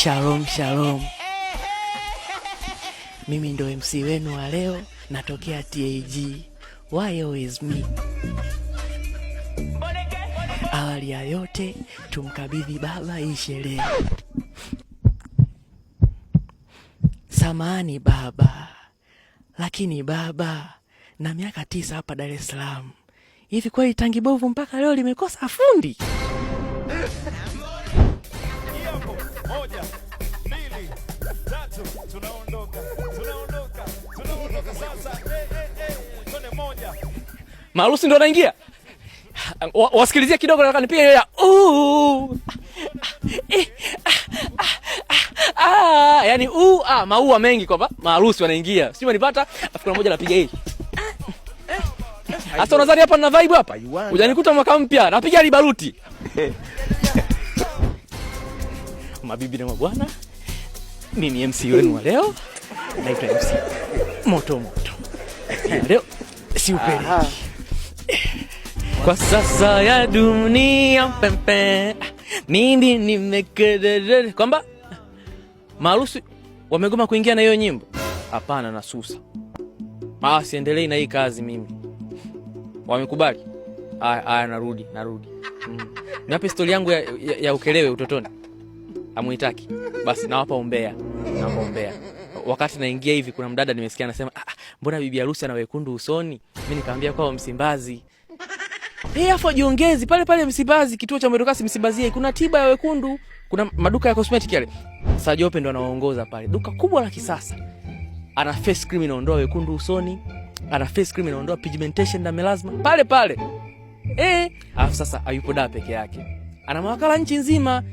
Shalom, shalom. Mimi ndo MC wenu wa leo, natokea TAG. Why always me? Awali ya yote, tumkabidhi baba hii sherehe. Samahani baba, lakini baba, na miaka 9 hapa Dar es Salaam. Hivi kweli tangi bovu mpaka leo limekosa fundi? Moja, mbili, tatu, tunaondoka sasa. Tone moja. Maharusi ndo anaingia. Wasikilizia kidogo, nataka nipige ya yani maua mengi kwamba maharusi wanaingia. Sio unanipata? Afikiri moja napiga hii. Hata unadhani hapa nina vibe hapa? Hujanikuta mwaka mpya, napiga libaruti. Mabibi na mabwana, mimi MC wenu wa leo, naitwa MC Moto. Leo si upeli. Kwa sasa ya dunia pempe, mimi nimekedere. Kwamba maharusi wamegoma kuingia na hiyo nyimbo? Hapana, na susa. Siendelei na hii kazi mimi. Wamekubali? Narudi. Niwape story yangu ya ukelewe utotoni. Amuitaki? Basi nawapa umbea. Wakati naingia hivi kuna mdada nimesikia anasema, mbona bibi harusi ana wekundu usoni? Mimi nikamwambia kwa Msimbazi. Afu jiongezi pale Msimbazi, kituo cha mwendokasi Msimbazi, kuna tiba ya wekundu, kuna maduka ya cosmetic yale. Sasa Jope ndo anaongoza pale. Duka kubwa la kisasa. Ana face cream inaondoa wekundu usoni, ana face cream inaondoa pigmentation na melasma. Pale. Alafu sasa hayupo da peke yake. Ana mawakala nchi nzima.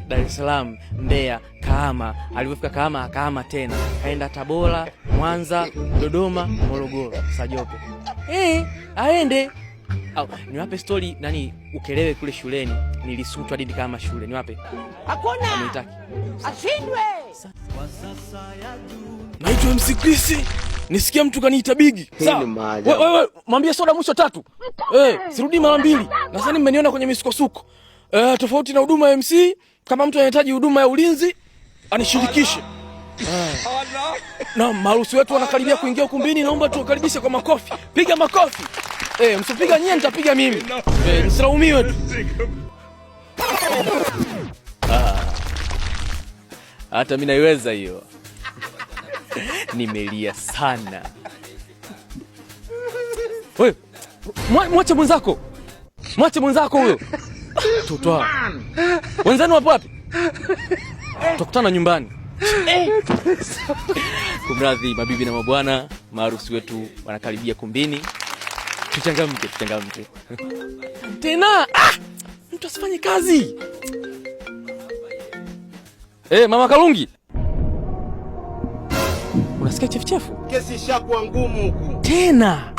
Dar es Salaam, Mbeya, Kahama. Alipofika Kahama akahama tena. Kaenda Tabora, Mwanza, Dodoma, Morogoro. Sajope. Aende. Niwape story ukelewe kule shuleni. Nilisutwa hadi kama shule. Niwape. Hakuna. Amitaki. Ashindwe. Naitwa MC Chris. Nisikia mtu kaniita bigi. Sawa. Wewe mwambie soda mwisho 3. Sirudi mara 2. Na sasa mmeniona kwenye misukosuko. Tofauti na huduma ya MC, kama mtu anahitaji huduma ya ulinzi, anishirikishe. Na maharusi wetu wanakaribia kuingia ukumbini, naomba tuwakaribishe kwa makofi. Piga makofi. Msipiga nyie, nitapiga mimi. Msilaumiwe tu. Hata mimi naiweza hiyo. Nimelia sana. Wewe, mwache mwenzako huyo. Tutwa. Wenzenu wapo wapi? Tukutana nyumbani. Kumradhi mabibi na mabwana, maharusi wetu wanakaribia kumbini. Tuchangamke. Tena, mtu asifanye kazi. Mama Kalungi. Unasikia chefu? Kesi ishakuwa ngumu huku. Tena.